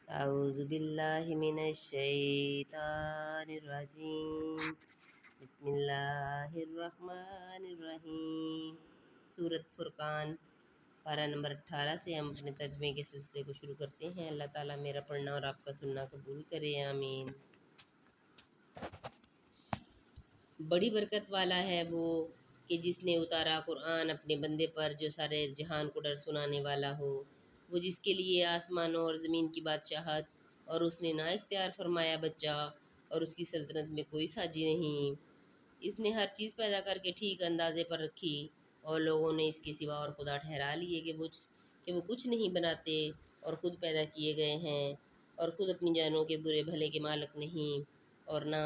اعوذ باللہ من الشیطان الرجیم بسم اللہ الرحمن الرحیم۔ سورۃ فرقان پارہ نمبر 18 سے ہم اپنے ترجمے کے سلسلے کو شروع کرتے ہیں۔ اللہ تعالیٰ میرا پڑھنا اور آپ کا سننا قبول کرے، آمین۔ بڑی برکت والا ہے وہ کہ جس نے اتارا قرآن اپنے بندے پر جو سارے جہان کو ڈر سنانے والا ہو، وہ جس کے لیے آسمانوں اور زمین کی بادشاہت، اور اس نے نہ اختیار فرمایا بچہ، اور اس کی سلطنت میں کوئی ساجی نہیں۔ اس نے ہر چیز پیدا کر کے ٹھیک اندازے پر رکھی، اور لوگوں نے اس کے سوا اور خدا ٹھہرا لیے کہ وہ کچھ نہیں بناتے اور خود پیدا کیے گئے ہیں، اور خود اپنی جانوں کے برے بھلے کے مالک نہیں، اور نہ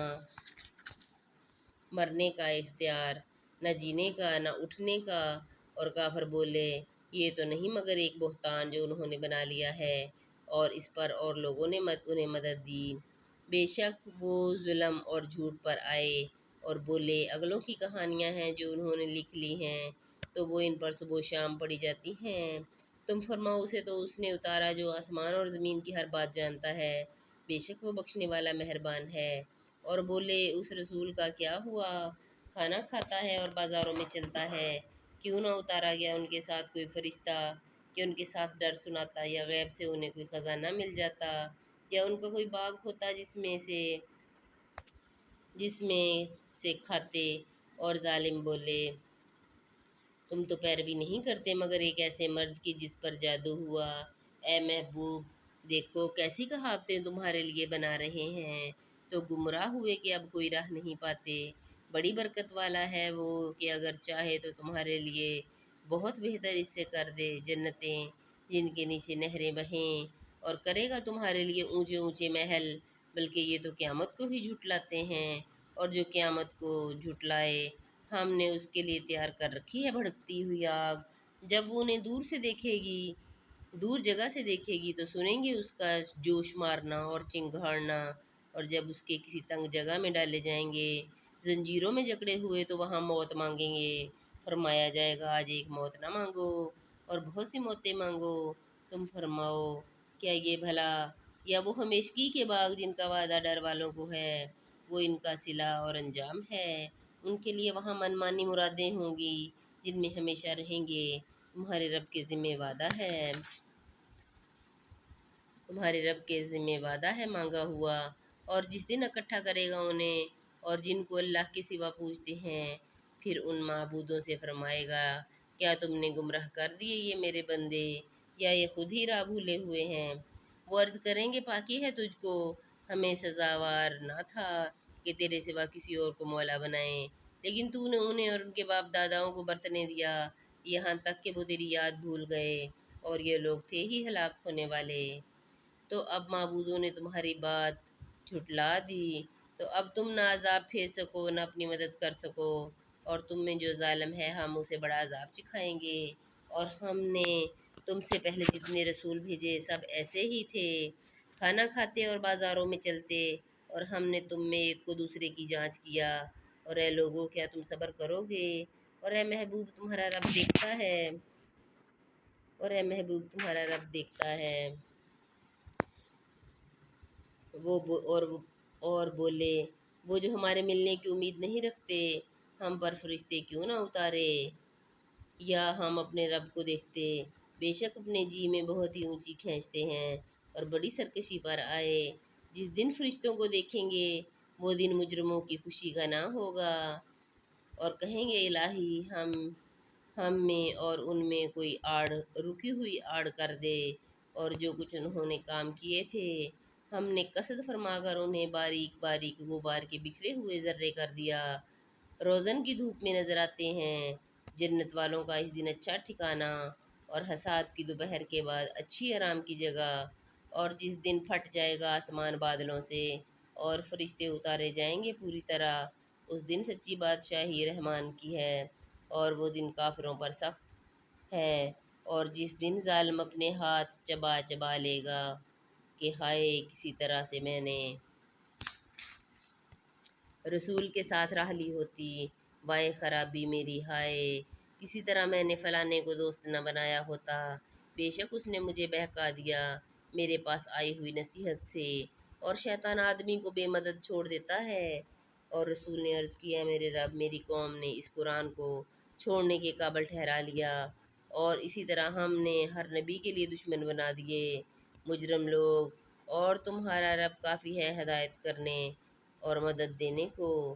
مرنے کا اختیار، نہ جینے کا، نہ اٹھنے کا۔ اور کافر بولے، یہ تو نہیں مگر ایک بہتان جو انہوں نے بنا لیا ہے، اور اس پر اور لوگوں نے انہیں مدد دی۔ بے شک وہ ظلم اور جھوٹ پر آئے اور بولے، اگلوں کی کہانیاں ہیں جو انہوں نے لکھ لی ہیں، تو وہ ان پر صبح و شام پڑھی جاتی ہیں۔ تم فرماؤ اسے تو اس نے اتارا جو آسمان اور زمین کی ہر بات جانتا ہے، بے شک وہ بخشنے والا مہربان ہے۔ اور بولے، اس رسول کا کیا ہوا؟ کھانا کھاتا ہے اور بازاروں میں چلتا ہے، کیوں نہ اتارا گیا ان کے ساتھ کوئی فرشتہ کہ ان کے ساتھ ڈر سناتا، یا غیب سے انہیں کوئی خزانہ مل جاتا، یا ان کا کوئی باغ ہوتا جس میں سے کھاتے۔ اور ظالم بولے، تم تو پیروی نہیں کرتے مگر ایک ایسے مرد کی جس پر جادو ہوا۔ اے محبوب، دیکھو کیسی کہاوتیں تمہارے لیے بنا رہے ہیں، تو گمراہ ہوئے کہ اب کوئی راہ نہیں پاتے۔ بڑی برکت والا ہے وہ کہ اگر چاہے تو تمہارے لیے بہت بہتر اس سے کر دے، جنتیں جن کے نیچے نہریں بہیں، اور کرے گا تمہارے لیے اونچے اونچے محل۔ بلکہ یہ تو قیامت کو ہی جھٹلاتے ہیں، اور جو قیامت کو جھٹلائے ہم نے اس کے لیے تیار کر رکھی ہے بھڑکتی ہوئی آگ۔ جب وہ انہیں دور جگہ سے دیکھے گی تو سنیں گے اس کا جوش مارنا اور چنگھاڑنا، اور جب اس کے کسی تنگ جگہ میں ڈالے جائیں گے، زنجیروں میں جکڑے ہوئے، تو وہاں موت مانگیں گے۔ فرمایا جائے گا، آج ایک موت نہ مانگو اور بہت سی موتیں مانگو۔ تم فرماؤ، کیا یہ بھلا یا وہ ہمیشگی کے باغ جن کا وعدہ ڈر والوں کو ہے، وہ ان کا صلہ اور انجام ہے۔ ان کے لیے وہاں منمانی مرادیں ہوں گی جن میں ہمیشہ رہیں گے۔ تمہارے رب کے ذمہ وعدہ ہے مانگا ہوا، اور جس دن اکٹھا کرے گا انہیں اور جن کو اللہ کے سوا پوجتے ہیں، پھر ان معبودوں سے فرمائے گا، کیا تم نے گمراہ کر دیے یہ میرے بندے، یا یہ خود ہی راہ بھولے ہوئے ہیں؟ وہ عرض کریں گے، پاکی ہے تجھ کو، ہمیں سزاوار نہ تھا کہ تیرے سوا کسی اور کو مولا بنائیں، لیکن تو نے انہیں اور ان کے باپ داداؤں کو برتنے دیا، یہاں تک کہ وہ تیری یاد بھول گئے، اور یہ لوگ تھے ہی ہلاک ہونے والے۔ تو اب معبودوں نے تمہاری بات جھٹلا دی، تو اب تم نہ عذاب پھیر سکو نہ اپنی مدد کر سکو، اور تم میں جو ظالم ہے ہم اسے بڑا عذاب چکھائیں گے۔ اور ہم نے تم سے پہلے جتنے رسول بھیجے سب ایسے ہی تھے، کھانا کھاتے اور بازاروں میں چلتے، اور ہم نے تم میں ایک کو دوسرے کی جانچ کیا۔ اور اے لوگو، کیا تم صبر کرو گے؟ اور اے محبوب تمہارا رب دیکھتا ہے۔ اور بولے، وہ جو ہمارے ملنے کی امید نہیں رکھتے، ہم پر فرشتے کیوں نہ اتارے، یا ہم اپنے رب کو دیکھتے۔ بے شک اپنے جی میں بہت ہی اونچی کھینچتے ہیں، اور بڑی سرکشی پر آئے۔ جس دن فرشتوں کو دیکھیں گے، وہ دن مجرموں کی خوشی کا نہ ہوگا، اور کہیں گے، الہی ہم میں اور ان میں کوئی رکی ہوئی آڑ کر دے، اور جو کچھ انہوں نے کام کیے تھے ہم نے قصد فرما کر انہیں باریک باریک غبار کے بکھرے ہوئے ذرے کر دیا۔ روزن کی دھوپ میں نظر آتے ہیں۔ جنت والوں کا اس دن اچھا ٹھکانہ، اور حساب کی دوپہر کے بعد اچھی آرام کی جگہ۔ اور جس دن پھٹ جائے گا آسمان بادلوں سے، اور فرشتے اتارے جائیں گے پوری طرح، اس دن سچی بادشاہی رحمان کی ہے، اور وہ دن کافروں پر سخت ہے۔ اور جس دن ظالم اپنے ہاتھ چبا چبا لے گا کہ ہائے، کسی طرح سے میں نے رسول کے ساتھ راہ لی ہوتی، وائے خرابی میری ہائے، کسی طرح میں نے فلانے کو دوست نہ بنایا ہوتا، بے شک اس نے مجھے بہکا دیا، میرے پاس آئی ہوئی نصیحت سے، اور شیطان آدمی کو بے مدد چھوڑ دیتا ہے۔ اور رسول نے عرض کیا، میرے رب، میری قوم نے اس قرآن کو چھوڑنے کے قابل ٹھہرا لیا، اور اسی طرح ہم نے ہر نبی کے لیے دشمن بنا دیے مجرم لوگ، اور تمہارا رب کافی ہے ہدایت کرنے اور مدد دینے کو۔